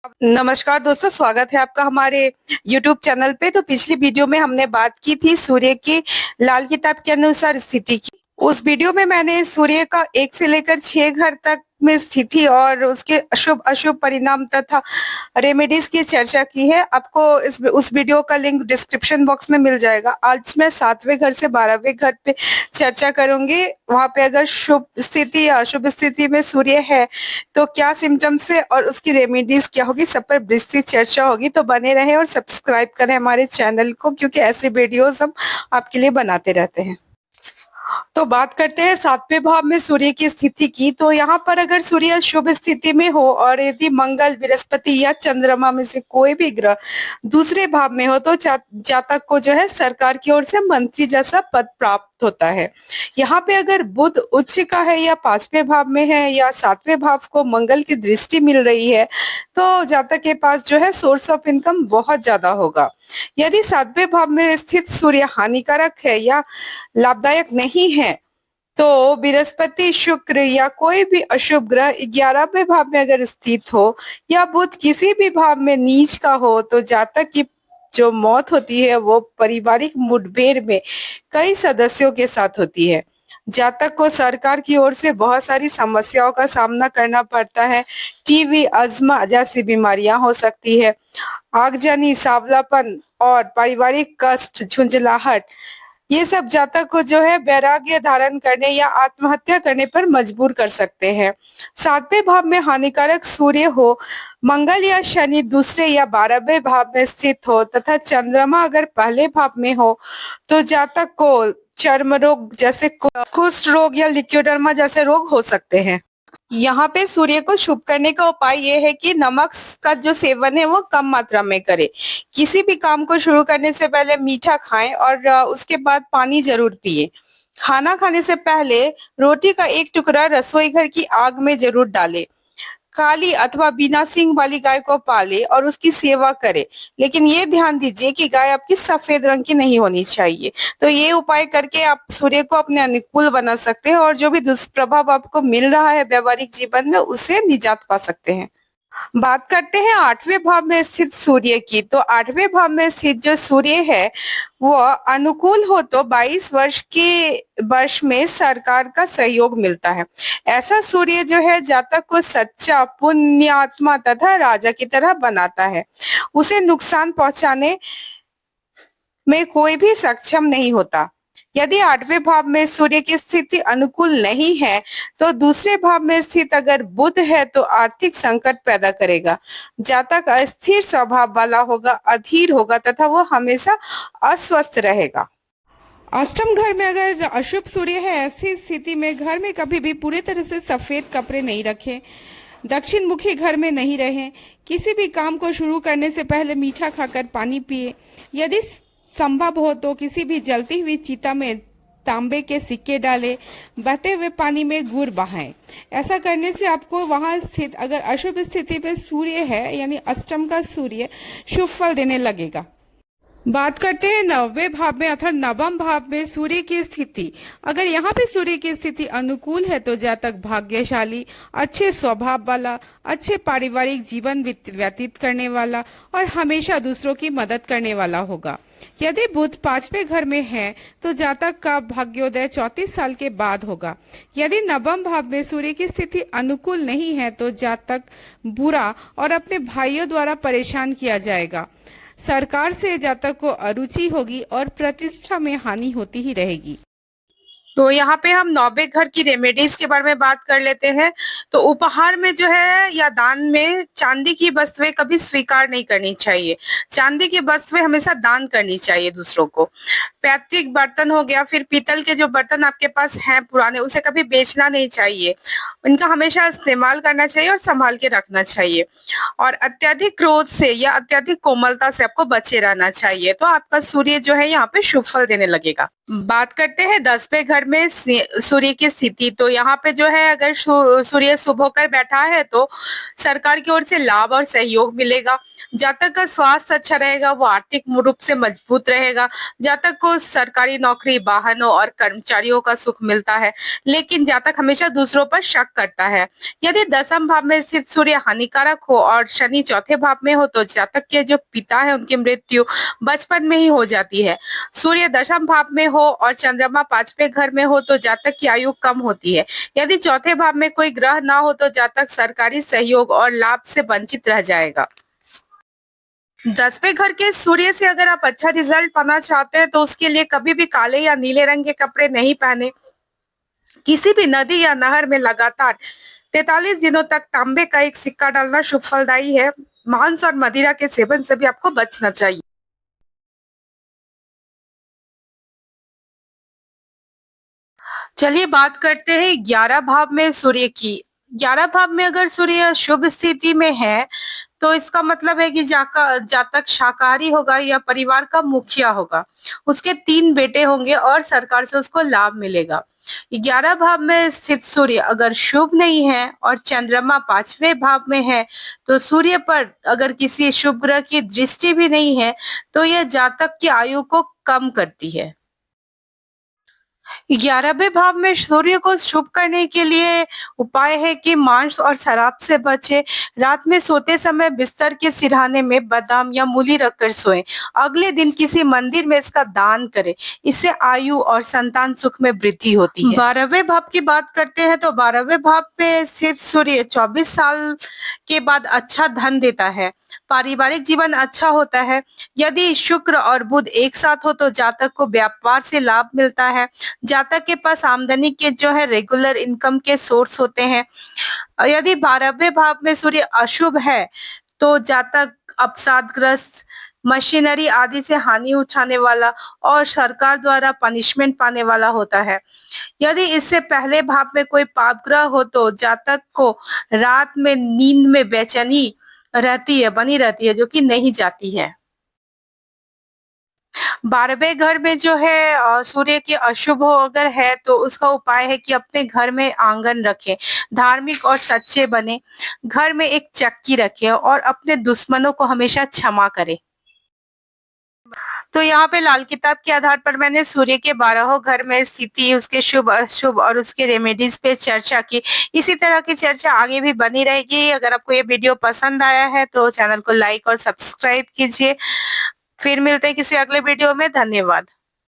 नमस्कार दोस्तों, स्वागत है आपका हमारे YouTube चैनल पे। तो पिछली वीडियो में हमने बात की थी सूर्य की लाल किताब के अनुसार स्थिति की। उस वीडियो में मैंने सूर्य का 1 से लेकर 6 घर तक में स्थिति और उसके अशुभ अशुभ परिणाम तथा रेमेडीज की चर्चा की है। आपको उस वीडियो का लिंक डिस्क्रिप्शन बॉक्स में मिल जाएगा। आज मैं 7वें घर से 12वें घर पे चर्चा करूंगी। वहां पे अगर शुभ स्थिति या अशुभ स्थिति में सूर्य है तो क्या सिम्टम्स है और उसकी रेमेडीज क्या होगी, सब पर विस्तृत चर्चा होगी। तो बने रहें और सब्सक्राइब करें हमारे चैनल को, क्योंकि ऐसे वीडियोस हम आपके लिए बनाते रहते हैं। तो बात करते हैं 7वें भाव में सूर्य की स्थिति की। तो यहाँ पर अगर सूर्य शुभ स्थिति में हो और यदि मंगल, बृहस्पति या चंद्रमा में से कोई भी ग्रह दूसरे भाव में हो तो जातक को जो है सरकार की ओर से मंत्री जैसा पद प्राप्त होता है। यहाँ पे अगर बुध उच्च का है या 5वें भाव में है या 7वें भाव को मंगल की दृष्टि मिल रही है तो जातक के पास जो है सोर्स ऑफ इनकम बहुत ज्यादा होगा। यदि 7वें भाव में स्थित सूर्य हानिकारक है या लाभदायक नहीं है तो बृहस्पति, शुक्र या कोई भी अशुभ ग्रह 11वें भाव में अगर स्थित हो या बुध किसी भी भाव में नीच का हो तो जातक की जो मौत होती है वो पारिवारिक मुठभेड़ में कई सदस्यों के साथ होती है। जातक को सरकार की ओर से बहुत सारी समस्याओं का सामना करना पड़ता है। टीबी, अस्थमा जैसी बीमारियां हो सकती है। आगजनी, सांवलापन और पारिवारिक कष्ट, झुंझलाहट, ये सब जातक को जो है वैराग्य धारण करने या आत्महत्या करने पर मजबूर कर सकते हैं। 7वें भाव में हानिकारक सूर्य हो, मंगल या शनि दूसरे या 12वें भाव में स्थित हो तथा चंद्रमा अगर पहले भाव में हो तो जातक को चर्म रोग जैसे कुष्ठ रोग या लिक्योडर्मा जैसे रोग हो सकते हैं। यहाँ पे सूर्य को शुभ करने का उपाय ये है कि नमक का जो सेवन है वो कम मात्रा में करें। किसी भी काम को शुरू करने से पहले मीठा खाएं और उसके बाद पानी जरूर पिए। खाना खाने से पहले रोटी का एक टुकड़ा रसोई घर की आग में जरूर डालें। काली अथवा बिना सींग वाली गाय को पाले और उसकी सेवा करे, लेकिन ये ध्यान दीजिए कि गाय आपकी सफेद रंग की नहीं होनी चाहिए। तो ये उपाय करके आप सूर्य को अपने अनुकूल बना सकते हैं और जो भी दुष्प्रभाव आपको मिल रहा है व्यवहारिक जीवन में उसे निजात पा सकते हैं। बात करते हैं 8वें भाव में स्थित सूर्य की। तो 8वें भाव में स्थित जो सूर्य है वो अनुकूल हो तो 22 वर्ष में सरकार का सहयोग मिलता है। ऐसा सूर्य जो है जातक को सच्चा पुण्यात्मा तथा राजा की तरह बनाता है। उसे नुकसान पहुंचाने में कोई भी सक्षम नहीं होता। यदि 8वें भाव में सूर्य की स्थिति अनुकूल नहीं है तो दूसरे भाव में स्थित अगर बुध है तो आर्थिक संकट पैदा करेगा। जातक अस्थिर स्वभाव वाला होगा, अधीर होगा तथा वो हमेशा अस्वस्थ रहेगा। अष्टम घर में अगर अशुभ सूर्य है, ऐसी स्थिति में घर में कभी भी पूरी तरह से सफेद कपड़े नहीं रखें, दक्षिण मुखी घर में नहीं रहें, किसी भी काम को शुरू करने से पहले मीठा खाकर पानी पिए। यदि संभव हो तो किसी भी जलती हुई चिता में तांबे के सिक्के डालें, बहते हुए पानी में गुड़ बहाएं। ऐसा करने से आपको वहां स्थित अगर अशुभ स्थिति में सूर्य है यानी अष्टम का सूर्य शुभ फल देने लगेगा। बात करते हैं 9वें भाव में अर्थात 9वां भाव में सूर्य की स्थिति। अगर यहाँ पे सूर्य की स्थिति अनुकूल है तो जातक भाग्यशाली, अच्छे स्वभाव वाला, अच्छे पारिवारिक जीवन व्यतीत करने वाला और हमेशा दूसरों की मदद करने वाला होगा। यदि बुध 5वें घर में है तो जातक का भाग्योदय 34 साल के बाद होगा। यदि 9वां भाव में सूर्य की स्थिति अनुकूल नहीं है तो जातक बुरा और अपने भाइयों द्वारा परेशान किया जाएगा। सरकार से जातक को अरुचि होगी और प्रतिष्ठा में हानि होती ही रहेगी। तो यहाँ पे हम 9वें घर की रेमेडीज के बारे में बात कर लेते हैं। तो उपहार में जो है या दान में चांदी की वस्तुएं कभी स्वीकार नहीं करनी चाहिए। चांदी की वस्तुएं हमेशा दान करनी चाहिए दूसरों को। पैतृक बर्तन हो गया, फिर पीतल के जो बर्तन आपके पास हैं पुराने, उसे कभी बेचना नहीं चाहिए। उनका हमेशा इस्तेमाल करना चाहिए और संभाल के रखना चाहिए। और अत्यधिक क्रोध से या अत्यधिक कोमलता से आपको बचे रहना चाहिए। तो आपका सूर्य जो है यहाँ पे शुभ फल देने लगेगा। बात करते हैं 10वें घर में सूर्य की स्थिति। तो यहाँ पे जो है, अगर सूर्य शुभ होकर बैठा है तो सरकार की ओर से लाभ और सहयोग मिलेगा। जातक का स्वास्थ्य अच्छा रहेगा, वो आर्थिक रूप से मजबूत रहेगा। जातक को सरकारी नौकरी, वाहनों और कर्मचारियों का सुख मिलता है। लेकिन जातक हमेशा दूसरों पर शक करता है। यदि 10वें भाव में स्थित सूर्य हानिकारक हो और शनि चौथे भाव में हो तो जातक के जो पिता है उनकी मृत्यु बचपन में ही हो जाती है। सूर्य 10वें भाव में हो और चंद्रमा 5वें घर में हो तो जातक की आयु कम होती है। यदि चौथे भाव में कोई ग्रह ना हो तो जातक सरकारी सहयोग और लाभ से वंचित रह जाएगा। 10वें घर के सूर्य से अगर आप अच्छा रिजल्ट पाना चाहते हैं तो उसके लिए कभी भी काले या नीले रंग के कपड़े नहीं पहने। किसी भी नदी या नहर में लगातार 43 दिनों तक तांबे का एक सिक्का डालना शुभ फलदायी है। मांस और मदिरा के सेवन से भी आपको बचना चाहिए। चलिए बात करते हैं 11 भाव में सूर्य की। 11 भाव में अगर सूर्य शुभ स्थिति में है तो इसका मतलब है कि जातक शाकाहारी होगा या परिवार का मुखिया होगा। उसके 3 बेटे होंगे और सरकार से उसको लाभ मिलेगा। 11 भाव में स्थित सूर्य अगर शुभ नहीं है और चंद्रमा 5वें भाव में है तो सूर्य पर अगर किसी शुभ ग्रह की दृष्टि भी नहीं है तो यह जातक की आयु को कम करती है। 11वें भाव में सूर्य को शुभ करने के लिए उपाय है कि मांस और शराब से बचे। रात में सोते समय बिस्तर के सिरहाने में बादाम या मूली रखकर सोएं। अगले दिन किसी मंदिर में इसका दान करें। इससे आयु और संतान सुख में वृद्धि होती है। 12वें भाव की बात करते हैं तो 12वें भाव में स्थित सूर्य 24 साल के बाद अच्छा धन देता है। पारिवारिक जीवन अच्छा होता है। यदि शुक्र और बुध एक साथ हो तो जातक को व्यापार से लाभ मिलता है। जातक के पास आमदनी के जो है रेगुलर इनकम के सोर्स होते हैं। यदि 12वें भाव में सूर्य अशुभ है तो जातक अवसादग्रस्त, मशीनरी आदि से हानि उठाने वाला और सरकार द्वारा पनिशमेंट पाने वाला होता है। यदि इससे पहले भाव में कोई पाप ग्रह हो तो जातक को रात में नींद में बेचैनी बनी रहती है, जो कि नहीं जाती है। 12वें घर में जो है सूर्य के अशुभ हो अगर है तो उसका उपाय है कि अपने घर में आंगन रखें, धार्मिक और सच्चे बने, घर में एक चक्की रखें और अपने दुश्मनों को हमेशा क्षमा करें। तो यहाँ पे लाल किताब के आधार पर मैंने सूर्य के 12 घर में स्थिति, उसके शुभ अशुभ और उसके रेमेडीज पे चर्चा की। इसी तरह की चर्चा आगे भी बनी रहेगी। अगर आपको ये वीडियो पसंद आया है तो चैनल को लाइक और सब्सक्राइब कीजिए। फिर मिलते हैं किसी अगले वीडियो में। धन्यवाद।